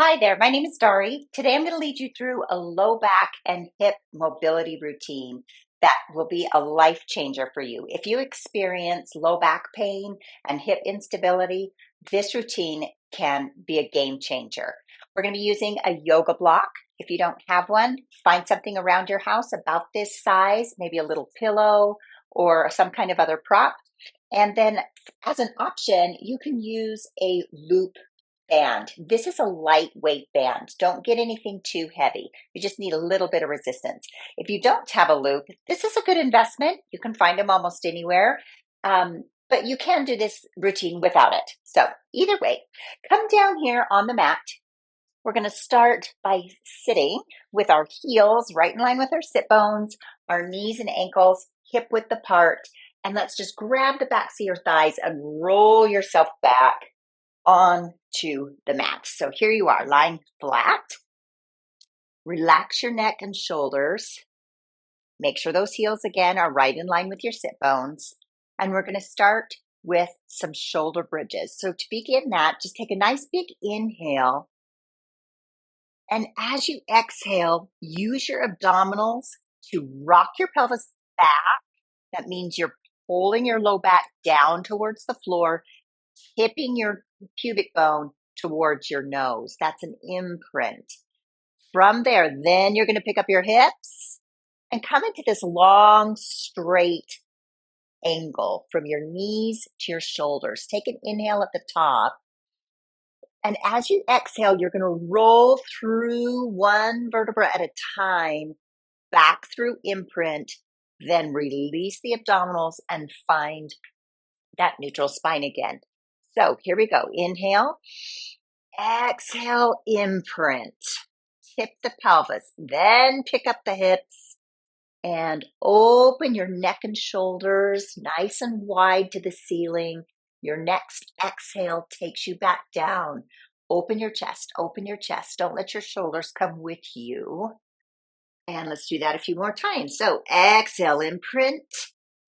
Hi there, my name is Dari. Today I'm going to lead you through a low back and hip mobility routine that will be a life changer for you. If you experience low back pain and hip instability, this routine can be a game changer. We're going to be using a yoga block. If you don't have one, find something around your house about this size, maybe a little pillow or some kind of other prop. And then as an option, you can use a loop band. This is a lightweight band. Don't get anything too heavy. You just need a little bit of resistance. If you don't have a loop, this is a good investment. You can find them almost anywhere. But you can do this routine without it. So either way, come down here on the mat. We're going to start by sitting with our heels right in line with our sit bones, our knees and ankles hip width apart. And let's just grab the backs of your thighs and roll yourself back onto the mat. So here you are, lying flat. Relax your neck and shoulders. Make sure those heels again are right in line with your sit bones. And we're going to start with some shoulder bridges. So to begin that, just take a nice big inhale. And as you exhale, use your abdominals to rock your pelvis back. That means you're pulling your low back down towards the floor, tipping your pubic bone towards your nose. That's an imprint. From there, then you're going to pick up your hips and come into this long, straight angle from your knees to your shoulders. Take an inhale at the top. And as you exhale, you're going to roll through one vertebra at a time, back through imprint, then release the abdominals and find that neutral spine again. So here we go. Inhale, exhale, imprint. Tip the pelvis, then pick up the hips and open your neck and shoulders nice and wide to the ceiling. Your next exhale takes you back down. Open your chest, open your chest. Don't let your shoulders come with you. And let's do that a few more times. So exhale, imprint,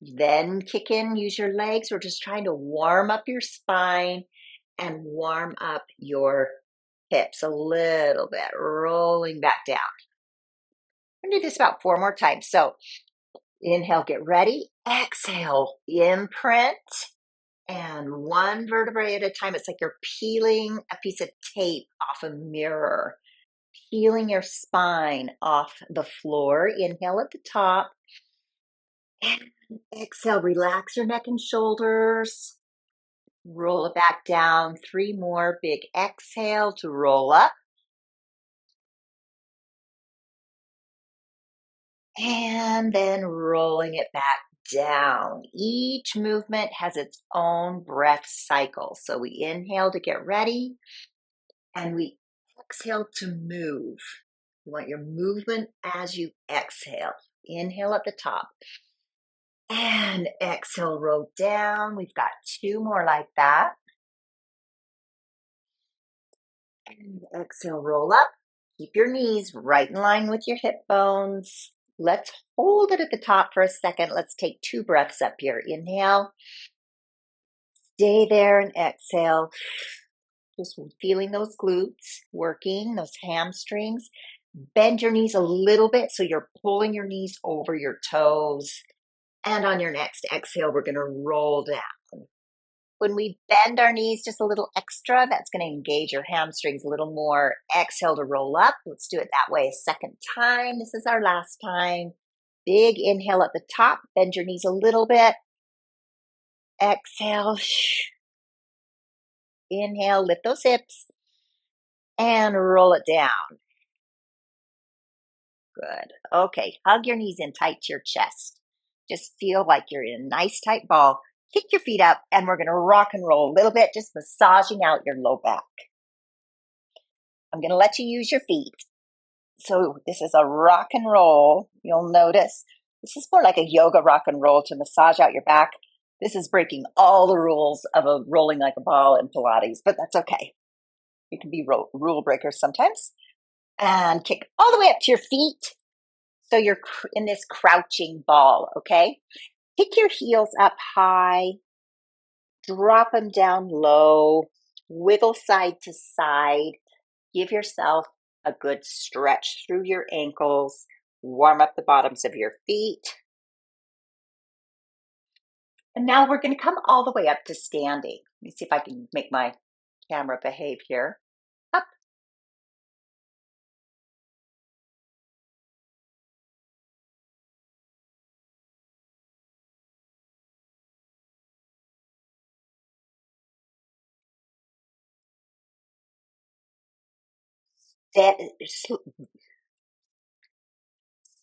then kick in, use your legs. We're just trying to warm up your spine and warm up your hips a little bit, rolling back down. I'm going to do this about 4 more times. So inhale, get ready. Exhale, imprint. And one vertebrae at a time. It's like you're peeling a piece of tape off a mirror, peeling your spine off the floor. Inhale at the top. And exhale, relax your neck and shoulders. Roll it back down. 3 more. Big exhale to roll up. And then rolling it back down. Each movement has its own breath cycle. So we inhale to get ready and we exhale to move. You want your movement as you exhale. Inhale at the top and exhale, roll down. We've got 2 more like that. And exhale, roll up. Keep your knees right in line with your hip bones. Let's hold it at the top for a second. Let's take 2 breaths up here. Inhale, stay there and exhale. Just feeling those glutes working, those hamstrings. Bend your knees a little bit so you're pulling your knees over your toes. And on your next exhale, we're going to roll down. When we bend our knees just a little extra, that's going to engage your hamstrings a little more. Exhale to roll up. Let's do it that way a second time. This is our last time. Big inhale at the top. Bend your knees a little bit. Exhale. Inhale, lift those hips. And roll it down. Good. Okay, hug your knees in tight to your chest. Just feel like you're in a nice tight ball. Kick your feet up, and we're going to rock and roll a little bit, just massaging out your low back. I'm going to let you use your feet. So this is a rock and roll. You'll notice this is more like a yoga rock and roll to massage out your back. This is breaking all the rules of a rolling like a ball in Pilates, but that's okay. You can be rule breakers sometimes. And kick all the way up to your feet. So you're in this crouching ball, okay? Kick your heels up high, drop them down low, wiggle side to side. Give yourself a good stretch through your ankles, warm up the bottoms of your feet. And now we're going to come all the way up to standing. Let me see if I can make my camera behave here. Up.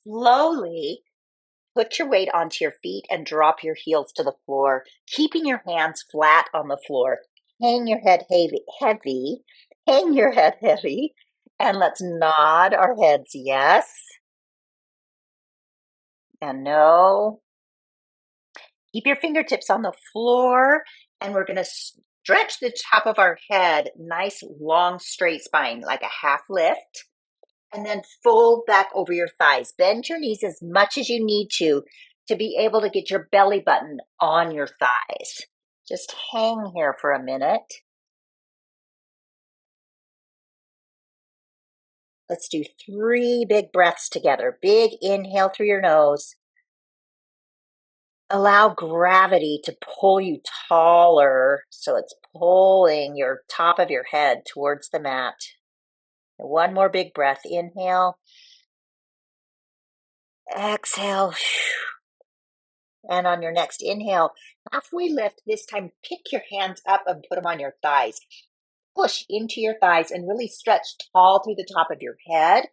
Slowly put your weight onto your feet and drop your heels to the floor, keeping your hands flat on the floor. Hang your head heavy. Hang your head heavy. And let's nod our heads yes and no. Keep your fingertips on the floor, and we're going to stretch the top of our head, nice long straight spine, like a half lift. And then fold back over your thighs. Bend your knees as much as you need to be able to get your belly button on your thighs. Just hang here for a minute. Let's do 3 big breaths together. Big inhale through your nose. Allow gravity to pull you taller, so it's pulling your top of your head towards the mat. And 1 more big breath. Inhale. Exhale. And on your next inhale, halfway lift. This time, pick your hands up and put them on your thighs. Push into your thighs and really stretch tall through the top of your head.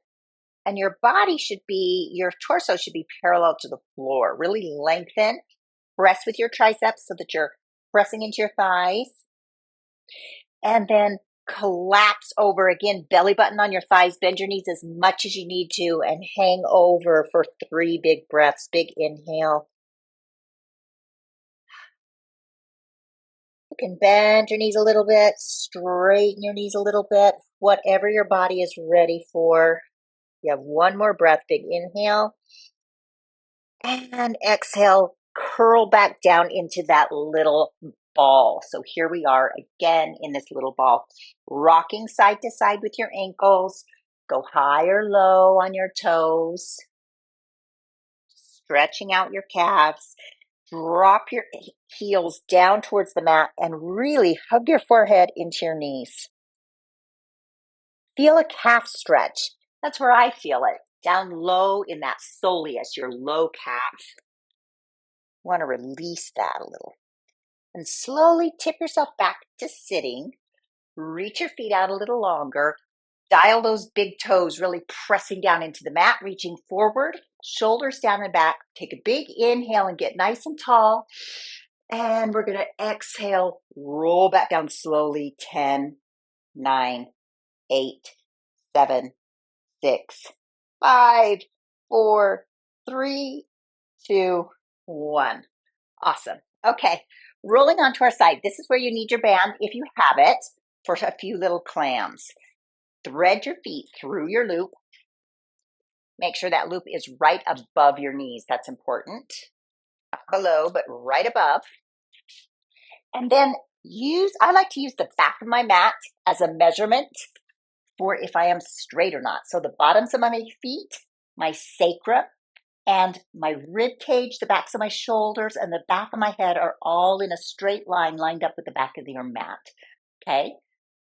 And your body your torso should be parallel to the floor. Really lengthen. Press with your triceps so that you're pressing into your thighs. And then collapse over again, belly button on your thighs. Bend your knees as much as you need to and hang over for 3 big breaths. Big inhale. You can bend your knees a little bit, straighten your knees a little bit, whatever your body is ready for. You have 1 more breath. Big inhale. And exhale, curl back down into that little ball. So here we are again in this little ball, rocking side to side with your ankles. Go high or low on your toes, stretching out your calves. Drop your heels down towards the mat and really hug your forehead into your knees. Feel a calf stretch. That's where I feel it, down low in that soleus, your low calf. Want to release that a little. And slowly tip yourself back to sitting. Reach your feet out a little longer. Dial those big toes, really pressing down into the mat, reaching forward, shoulders down and back. Take a big inhale and get nice and tall. And we're going to exhale, roll back down slowly. 10, 9, 8, 7, 6, 5, 4, 3, 2, 1. Awesome. Okay, rolling onto our side. This is where you need your band, if you have it, for a few little clams. Thread your feet through your loop. Make sure that loop is right above your knees. That's important. Not below, but right above. And then I like to use the back of my mat as a measurement for if I am straight or not. So the bottoms of my feet, my sacrum, and my rib cage, the backs of my shoulders, and the back of my head are all in a straight line lined up with the back of your mat. Okay?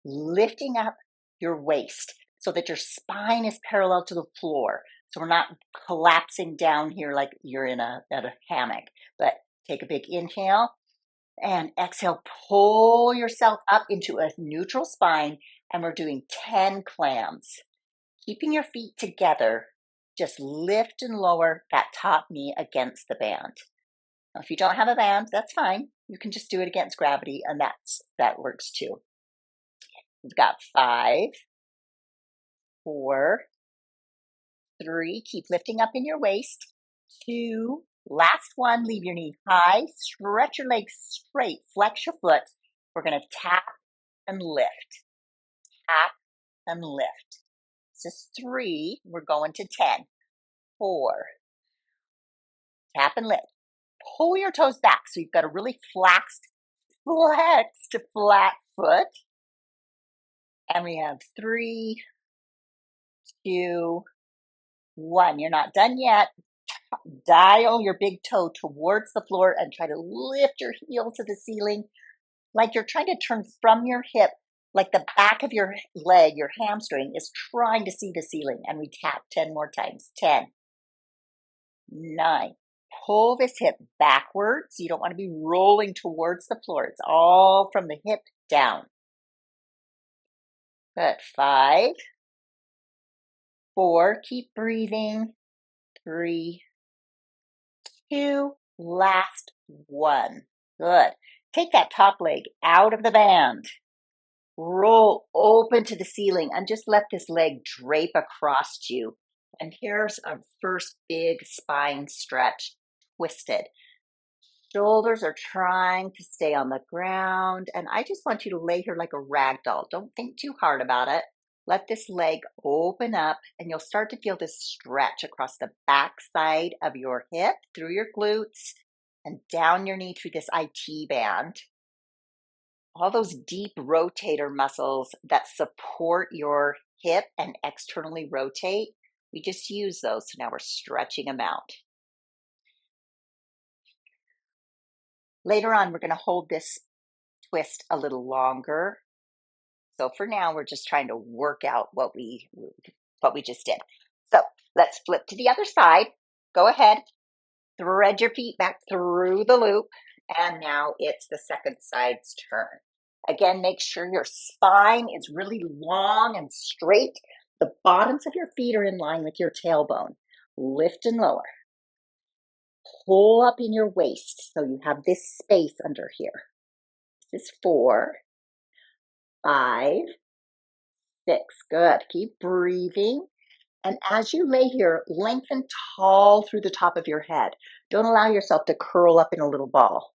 Lifting up your waist so that your spine is parallel to the floor. So we're not collapsing down here like you're at a hammock. But take a big inhale and exhale. Pull yourself up into a neutral spine, and we're doing 10 clams. Keeping your feet together, just lift and lower that top knee against the band. Now, if you don't have a band, that's fine. You can just do it against gravity, and that works too. We've got 5, 4, 3. Keep lifting up in your waist. 2. Last one. Leave your knee high. Stretch your legs straight. Flex your foot. We're going to tap and lift. Tap and lift. This is 3. We're going to 10. 4. Tap and lift. Pull your toes back so you've got a really flexed flat foot. And we have 3, 2, 1. You're not done yet. Dial your big toe towards the floor and try to lift your heel to the ceiling like you're trying to turn from your hip, like the back of your leg, your hamstring is trying to see the ceiling. And we tap 10 more times. 10, 9. Pull this hip backwards. You don't want to be rolling towards the floor. It's all from the hip down. Good. 5, 4. Keep breathing. 3, 2. Last 1. Good. Take that top leg out of the band. Roll open to the ceiling and just let this leg drape across you. And here's a first big spine stretch. Twisted. Shoulders are trying to stay on the ground. And I just want you to lay here like a rag doll. Don't think too hard about it. Let this leg open up and you'll start to feel this stretch across the back side of your hip, through your glutes, and down your knee through this IT band. All those deep rotator muscles that support your hip and externally rotate, we just use those. So now we're stretching them out. Later on, we're going to hold this twist a little longer. So for now, we're just trying to work out what we just did. So let's flip to the other side. Go ahead, thread your feet back through the loop. And now it's the second side's turn. Again, make sure your spine is really long and straight. The bottoms of your feet are in line with your tailbone. Lift and lower. Pull up in your waist so you have this space under here. This is 4, 5, 6. Good. Keep breathing. And as you lay here, lengthen tall through the top of your head. Don't allow yourself to curl up in a little ball.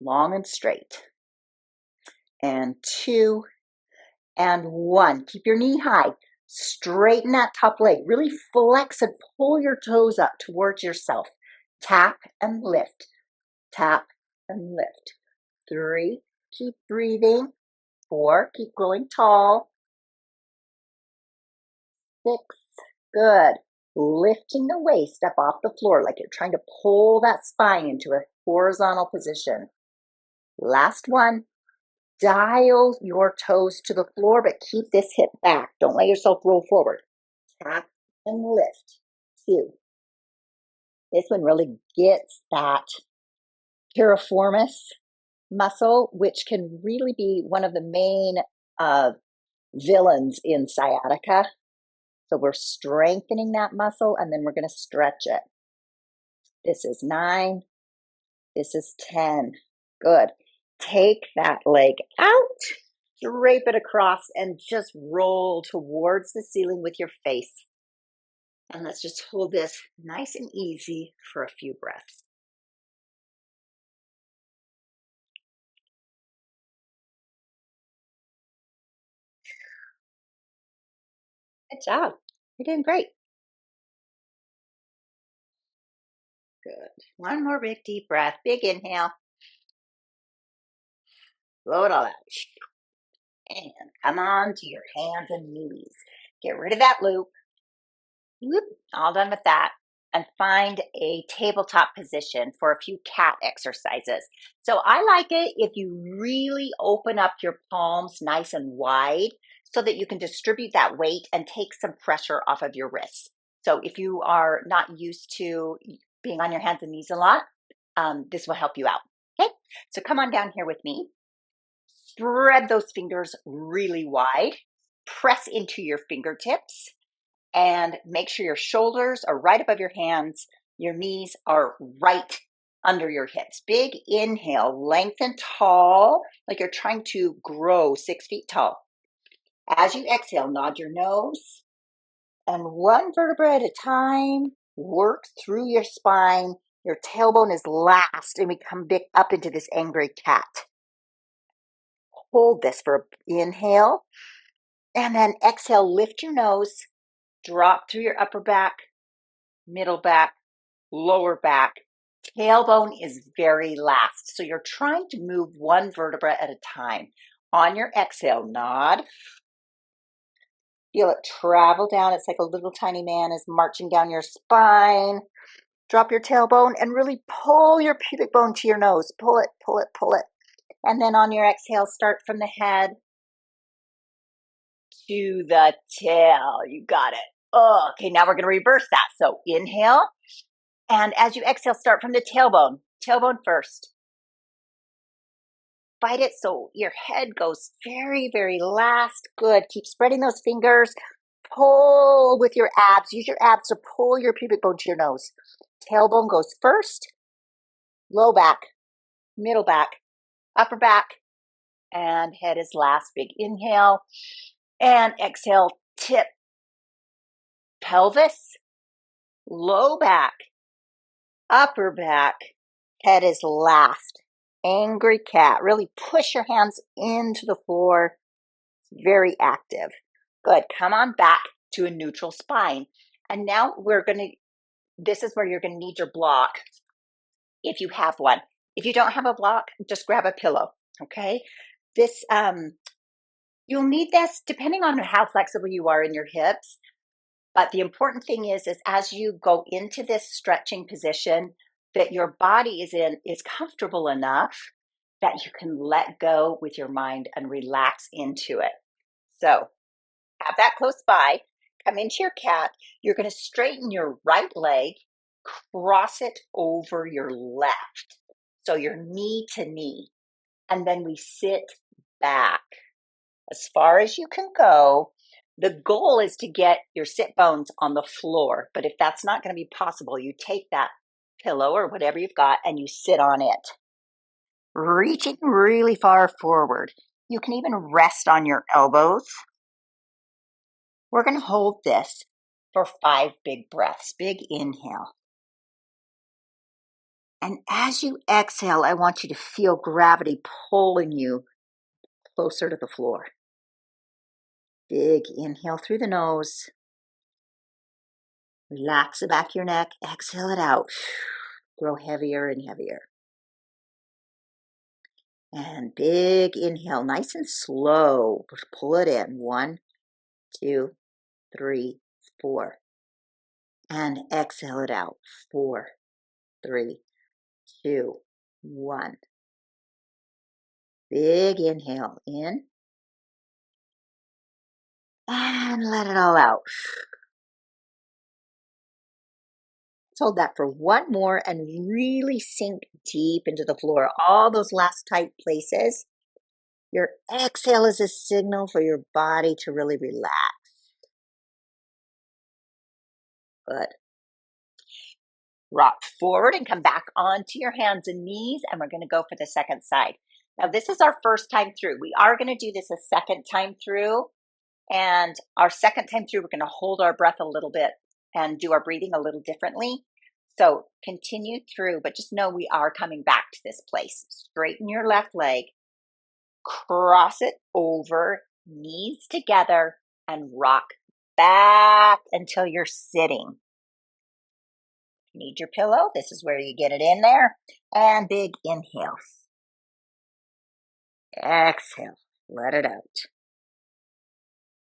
Long and straight. And 2, and 1. Keep your knee high. Straighten that top leg. Really flex and pull your toes up towards yourself. Tap and lift. Tap and lift. 3. Keep breathing. 4. Keep growing tall. 6. Good. Lifting the waist up off the floor like you're trying to pull that spine into a horizontal position. Last 1. Dial your toes to the floor, but keep this hip back. Don't let yourself roll forward. Tap and lift. 2. This one really gets that piriformis muscle, which can really be one of the main villains in sciatica. So we're strengthening that muscle and then we're going to stretch it. This is 9. This is 10. Good. Take that leg out, drape it across, and just roll towards the ceiling with your face. And let's just hold this nice and easy for a few breaths. Good job. You're doing great. Good. One more big deep breath. Big inhale. Blow it all out. And come on to your hands and knees. Get rid of that loop. Whoop, all done with that. And find a tabletop position for a few cat exercises. So I like it if you really open up your palms nice and wide so that you can distribute that weight and take some pressure off of your wrists. So if you are not used to being on your hands and knees a lot, this will help you out. Okay, so come on down here with me. Spread those fingers really wide. Press into your fingertips. And make sure your shoulders are right above your hands. Your knees are right under your hips. Big inhale, lengthen tall, like you're trying to grow 6 feet tall. As you exhale, nod your nose. And one vertebra at a time, work through your spine. Your tailbone is last, and we come big up into this angry cat. Hold this for an inhale. And then exhale, lift your nose. Drop through your upper back, middle back, lower back. Tailbone is very last. So you're trying to move one vertebra at a time. On your exhale, nod. Feel it travel down. It's like a little tiny man is marching down your spine. Drop your tailbone and really pull your pubic bone to your nose. Pull it, pull it, pull it. And then on your exhale, start from the head to the tail. You got it. Oh, okay, now we're going to reverse that. So inhale. And as you exhale, start from the tailbone. Tailbone first. Fight it so your head goes very, very last. Good. Keep spreading those fingers. Pull with your abs. Use your abs to pull your pubic bone to your nose. Tailbone goes first. Low back, middle back, upper back, and head is last. Big inhale. And exhale, tip, pelvis, low back, upper back, head is last. Angry cat. Really push your hands into the floor. Very active. Good. Come on back to a neutral spine. And now this is where you're going to need your block if you have one. If you don't have a block, just grab a pillow. Okay. You'll need this depending on how flexible you are in your hips. But the important thing is as you go into this stretching position, that your body is comfortable enough that you can let go with your mind and relax into it. So have that close by. Come into your cat. You're going to straighten your right leg, cross it over your left. So you're knee to knee. And then we sit back as far as you can go. The goal is to get your sit bones on the floor. But if that's not going to be possible, you take that pillow or whatever you've got and you sit on it, reaching really far forward. You can even rest on your elbows. We're going to hold this for 5 big breaths. Big inhale. And as you exhale, I want you to feel gravity pulling you closer to the floor. Big inhale through the nose. Relax the back of your neck. Exhale it out. Grow heavier and heavier. And big inhale, nice and slow. Pull it in. 1, 2, 3, 4. And exhale it out. 4, 3, 2, 1. Big inhale in. And let it all out. Let's hold that for 1 more and really sink deep into the floor. All those last tight places. Your exhale is a signal for your body to really relax. Good. Rock forward and come back onto your hands and knees, and we're going to go for the second side. Now, this is our first time through. We are going to do this a second time through, and our second time through, we're going to hold our breath a little bit and do our breathing a little differently. So continue through, but just know we are coming back to this place. Straighten your left leg, cross it over, knees together, and rock back until you're sitting. If you need your pillow, this is where you get it in there. And big inhale. Exhale. Let it out.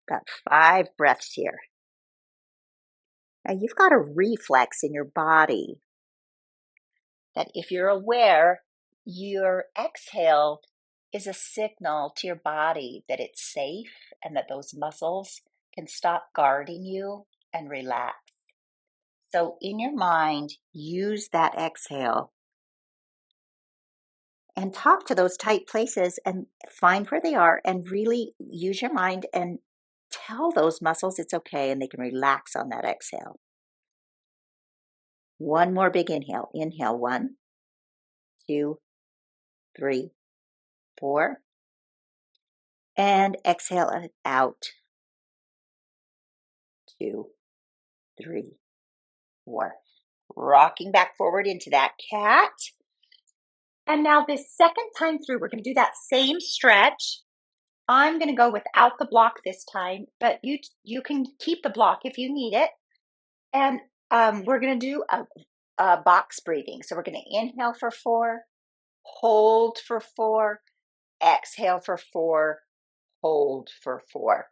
Got 5 breaths here. Now you've got a reflex in your body that if you're aware, your exhale is a signal to your body that it's safe and that those muscles can stop guarding you and relax. So in your mind, use that exhale and talk to those tight places and find where they are and really use your mind and tell those muscles it's okay and they can relax on that exhale. 1 more big inhale. Inhale, 1, 2, 3, 4. And exhale it out. 2, 3, 4. Rocking back forward into that cat. And now this second time through, we're going to do that same stretch. I'm going to go without the block this time, but you can keep the block if you need it. And we're going to do a box breathing. So we're going to inhale for 4, hold for 4, exhale for 4, hold for 4.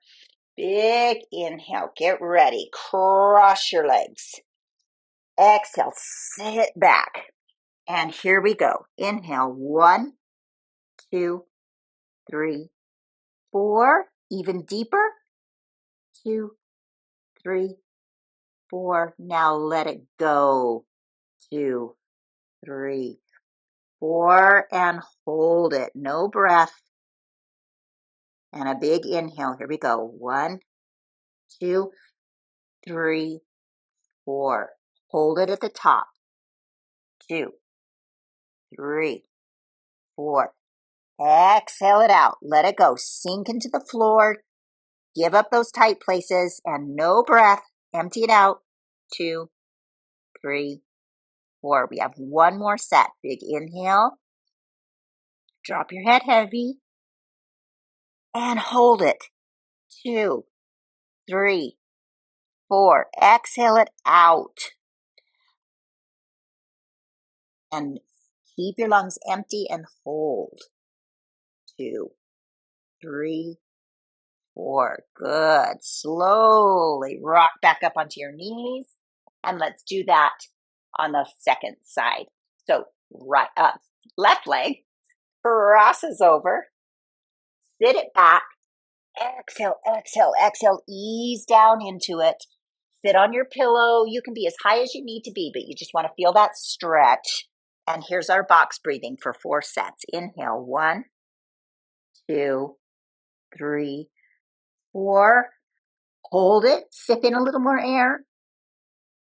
Big inhale. Get ready. Cross your legs. Exhale. Sit back. And here we go. Inhale. 1, 2, 3, 4. Even deeper. 2, 3, 4. Now let it go. 2, 3, 4. And hold it. No breath. And a big inhale. Here we go. 1, 2, 3, 4. Hold it at the top. 2, 3, 4. Exhale it out. Let it go. Sink into the floor. Give up those tight places and no breath. Empty it out. 2, 3, 4. We have one more set. Big inhale. Drop your head heavy. And hold it. 2, 3, 4. Exhale it out. And keep your lungs empty and hold. 2, 3, 4. Good. Slowly rock back up onto your knees. And let's do that on the second side. So right up, left leg crosses over. Sit it back. Exhale, exhale, exhale. Ease down into it. Sit on your pillow. You can be as high as you need to be, but you just want to feel that stretch. And here's our box breathing for 4 sets. Inhale. 1, 2, 3, 4. Hold it. Sip in a little more air.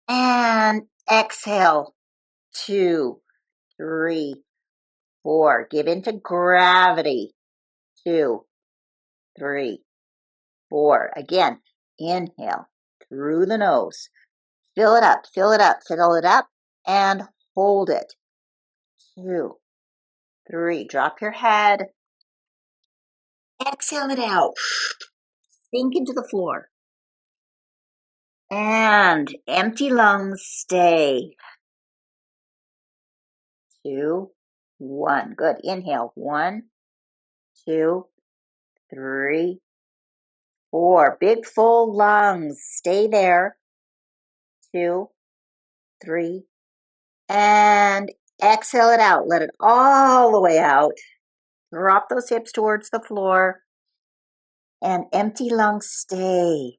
And exhale. 2, 3, 4. Give into gravity. 2, 3, 4. Again, inhale through the nose. Fill it up, fill it up, fill it up, and hold it. 2, 3. Drop your head. Exhale it out. Sink into the floor. And empty lungs, stay. 2, 1. Good. Inhale. 1, 2, 3, 4. Big full lungs. Stay there. 2, 3. And exhale it out. Let it all the way out. Drop those hips towards the floor. And empty lungs, stay.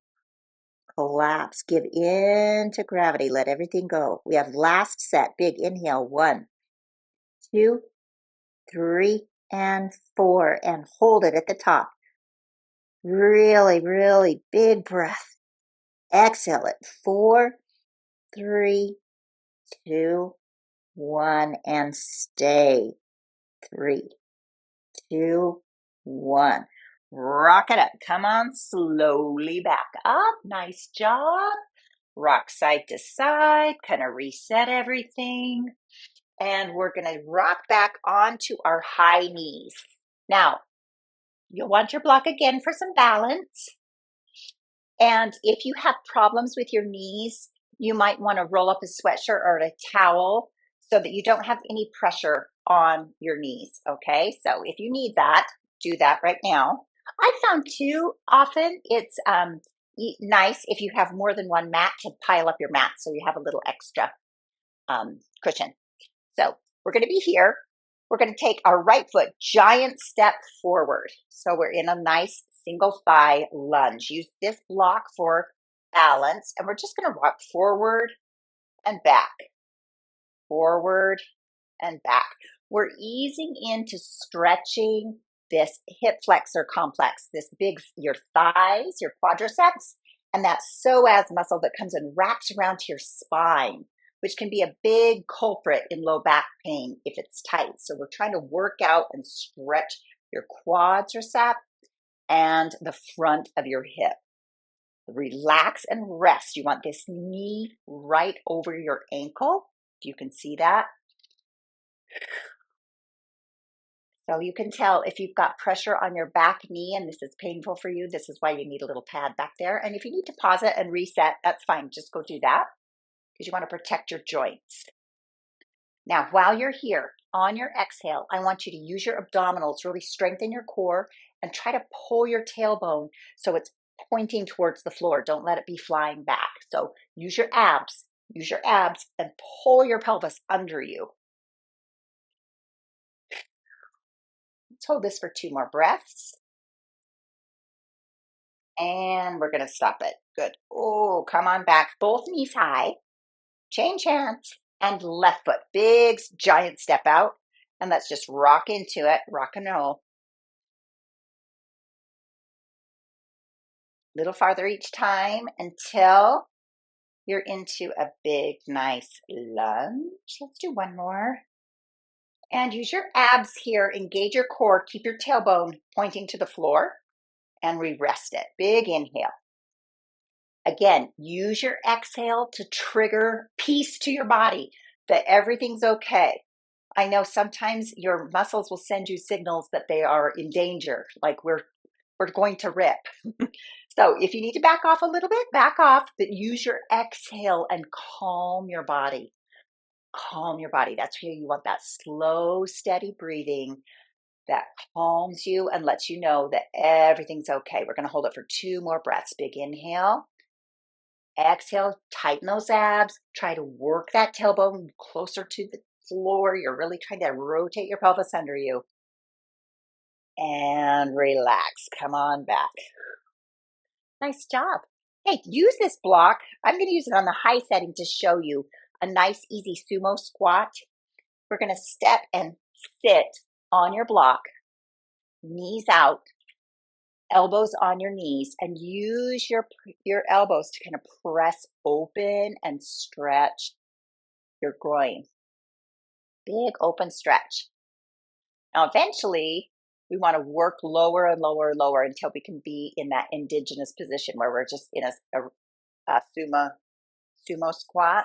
Collapse. Give in to gravity. Let everything go. We have last set. Big inhale. 1, 2, 3, and 4. And hold it at the top. Really, really big breath. Exhale it. 4, 3, 2, 1. And stay. 3, 2, 1. Rock it up. Come on, slowly back up. Nice job. Rock side to side, kind of reset everything. And we're going to rock back onto our high knees. Now, you'll want your block again for some balance. And if you have problems with your knees, you might want to roll up a sweatshirt or a towel so that you don't have any pressure on your knees, okay? So if you need that, do that right now. I found too often it's nice if you have more than one mat to pile up your mat so you have a little extra cushion. So we're going to be here. We're going to take our right foot, giant step forward. So we're in a nice single thigh lunge. Use this block for balance. And we're just going to rock forward and back, forward and back. We're easing into stretching this hip flexor complex, this big, your thighs, your quadriceps, and that psoas muscle that comes and wraps around to your spine, which can be a big culprit in low back pain if it's tight. So we're trying to work out and stretch your quadricep and the front of your hip. Relax and rest. You want this knee right over your ankle. You can see that. So you can tell if you've got pressure on your back knee and this is painful for you, this is why you need a little pad back there. And if you need to pause it and reset, that's fine. Just go do that because you want to protect your joints. Now, while you're here, on your exhale, I want you to use your abdominals, really strengthen your core and try to pull your tailbone so it's pointing towards the floor. Don't let it be flying back. So use your abs, and pull your pelvis under you. Let's hold this for 2 more breaths. And we're going to stop it. Good. Oh, come on back. Both knees high. Change hands. And left foot. Big, giant step out. And let's just rock into it. Rock and roll. Little farther each time until you're into a big, nice lunge. Let's do one more. And use your abs here. Engage your core. Keep your tailbone pointing to the floor. And re-rest it. Big inhale. Again, use your exhale to trigger peace to your body that everything's okay. I know sometimes your muscles will send you signals that they are in danger, like we're going to rip. So if you need to back off a little bit, back off, but use your exhale and calm your body. Calm your body. That's where you want that slow, steady breathing that calms you and lets you know that everything's okay. We're going to hold it for 2 more breaths. Big inhale. Exhale, tighten those abs. Try to work that tailbone closer to the floor. You're really trying to rotate your pelvis under you. And relax. Come on back. Nice job. Hey, use this block. I'm going to use it on the high setting to show you a nice, easy sumo squat. We're going to step and sit on your block, knees out, elbows on your knees, and use your elbows to kind of press open and stretch your groin. Big open stretch. Now, eventually, we want to work lower and lower and lower until we can be in that indigenous position where we're just in a sumo squat.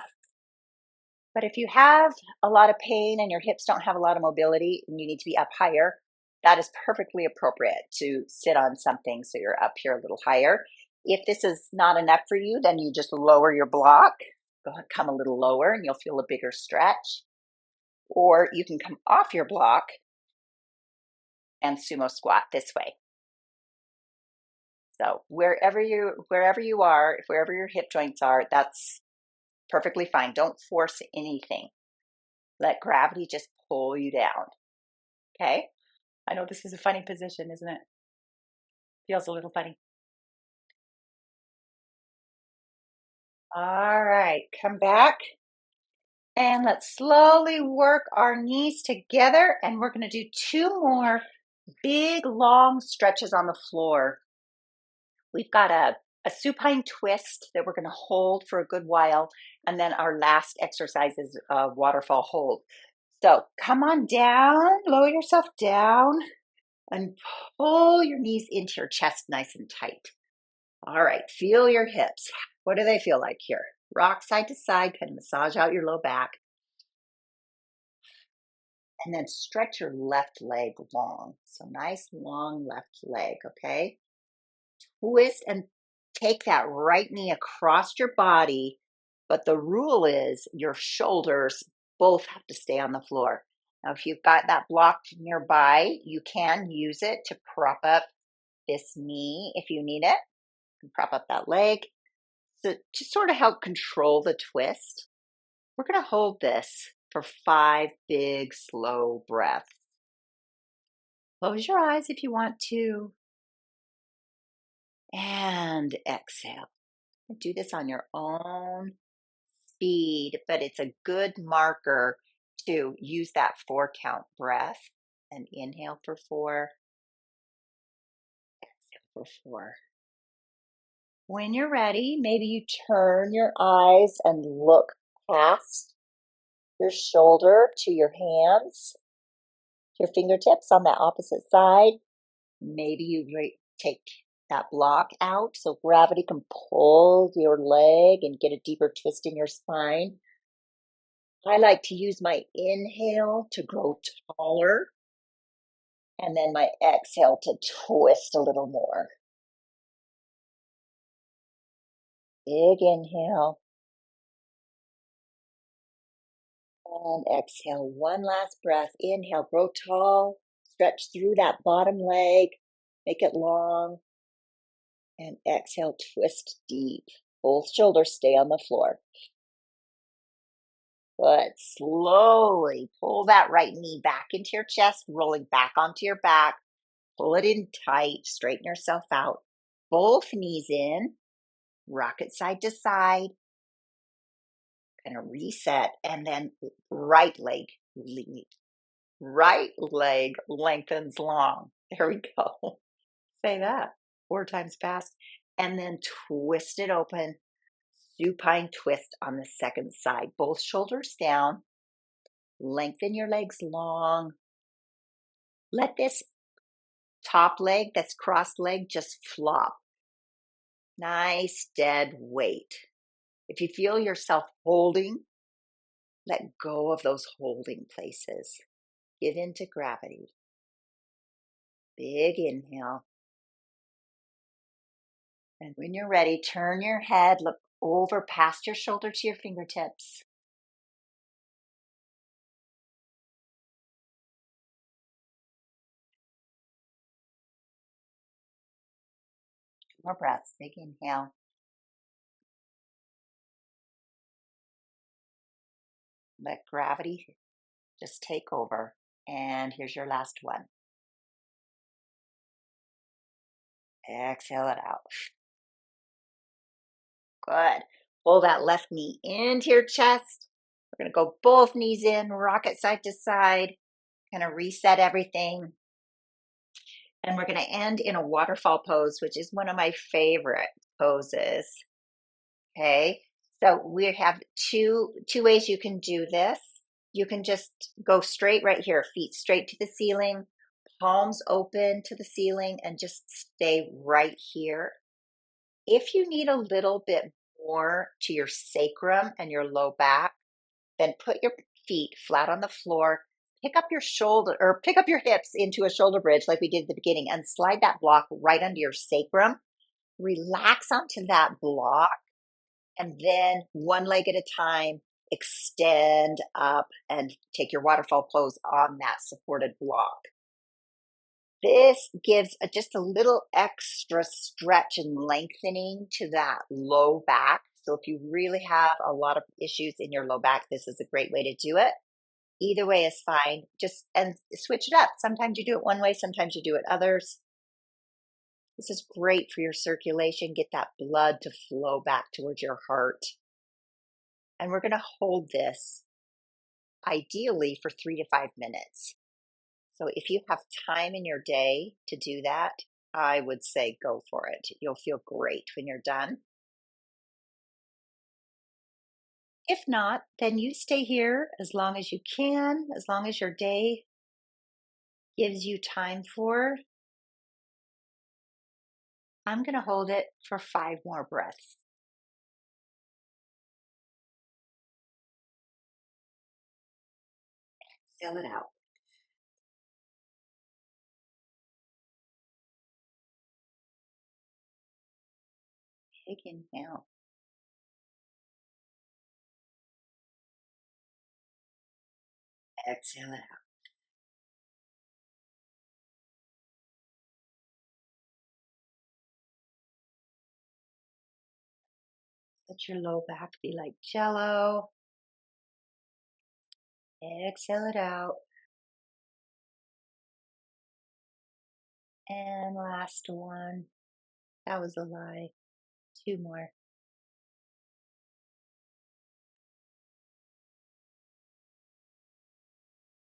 But if you have a lot of pain and your hips don't have a lot of mobility and you need to be up higher, that is perfectly appropriate to sit on something so you're up here a little higher. If this is not enough for you, then you just lower your block. Come a little lower and you'll feel a bigger stretch. Or you can come off your block and sumo squat this way. So wherever you are, wherever your hip joints are, that's perfectly fine. Don't force anything. Let gravity just pull you down. Okay? I know this is a funny position, isn't it? Feels a little funny. All right, come back. And let's slowly work our knees together. And we're going to do 2 more big, long stretches on the floor. We've got a supine twist that we're going to hold for a good while. And then our last exercise is a waterfall hold. So come on down, lower yourself down, and pull your knees into your chest nice and tight. All right, feel your hips. What do they feel like here? Rock side to side, kind of massage out your low back. And then stretch your left leg long. So nice long left leg, okay? Twist and take that right knee across your body, but the rule is your shoulders both have to stay on the floor. Now, if you've got that blocked nearby, you can use it to prop up this knee if you need it. You can prop up that leg. So to sort of help control the twist, we're going to hold this for 5 big, slow breaths. Close your eyes if you want to. And exhale. Do this on your own speed, but it's a good marker to use that 4 count breath and inhale for 4, exhale for 4. When you're ready, maybe you turn your eyes and look past your shoulder to your hands, your fingertips on that opposite side. Maybe you take that block out so gravity can pull your leg and get a deeper twist in your spine. I like to use my inhale to grow taller and then my exhale to twist a little more. Big inhale and exhale. One last breath. Inhale, grow tall, stretch through that bottom leg, make it long. And exhale, twist deep. Both shoulders stay on the floor. Good. Slowly pull that right knee back into your chest, rolling back onto your back. Pull it in tight, straighten yourself out. Both knees in, rock it side to side. Kind of reset, and then right leg lead. Right leg lengthens long. There we go. Say that 4 times fast. And then twist it open. Supine twist on the second side. Both shoulders down. Lengthen your legs long. Let this top leg, that's crossed leg, just flop. Nice dead weight. If you feel yourself holding, let go of those holding places. Give into gravity. Big inhale. And when you're ready, turn your head, look over past your shoulder to your fingertips. More breaths. Big inhale. Let gravity just take over. And here's your last one. Exhale it out. Good. Pull that left knee into your chest. We're going to go both knees in, rock it side to side, kind of reset everything. And we're going to end in a waterfall pose, which is one of my favorite poses. Okay, so we have two ways you can do this. You can just go straight right here, feet straight to the ceiling, palms open to the ceiling, and just stay right here. If you need a little bit more to your sacrum and your low back, then put your feet flat on the floor, pick up your shoulder or pick up your hips into a shoulder bridge like we did at the beginning, and slide that block right under your sacrum. Relax onto that block, and then one leg at a time, extend up and take your waterfall pose on that supported block. This gives just a little extra stretch and lengthening to that low back. So if you really have a lot of issues in your low back, this is a great way to do it. Either way is fine. Just and switch it up. Sometimes you do it one way, sometimes you do it others. This is great for your circulation. Get that blood to flow back towards your heart. And we're going to hold this ideally for 3 to 5 minutes. So if you have time in your day to do that, I would say go for it. You'll feel great when you're done. If not, then you stay here as long as you can, as long as your day gives you time for. I'm going to hold it for 5 more breaths. Fill it out. Big inhale. Exhale it out. Let your low back be like jello. Exhale it out. And last one. That was a lie. 2 more.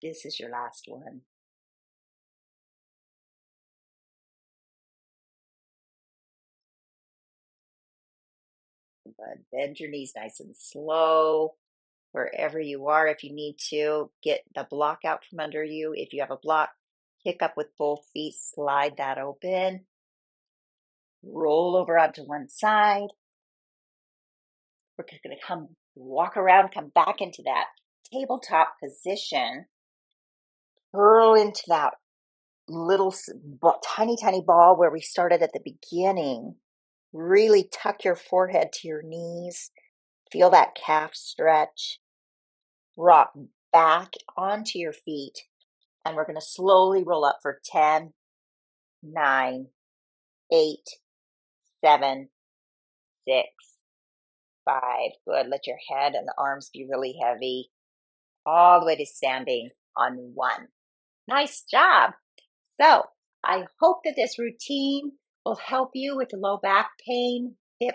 This is your last one. Good. Bend your knees nice and slow. Wherever you are, if you need to, get the block out from under you. If you have a block, kick up with both feet, slide that open. Roll over onto one side. We're going to walk around, come back into that tabletop position. Curl into that little tiny ball where we started at the beginning. Really tuck your forehead to your knees. Feel that calf stretch. Rock back onto your feet. And we're going to slowly roll up for 10, 9, 8, 7, 6, 5. Good. Let your head and arms be really heavy. All the way to standing on 1. Nice job. So I hope that this routine will help you with low back pain, hip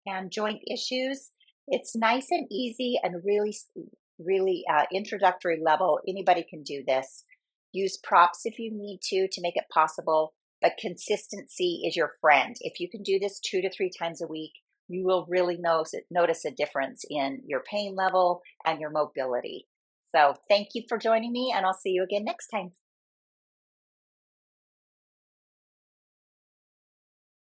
and joint issues. It's nice and easy and really introductory level. Anybody can do this. Use props if you need to make it possible, but consistency is your friend. If you can do this 2 to 3 times a week, you will really notice a difference in your pain level and your mobility. So thank you for joining me, and I'll see you again next time.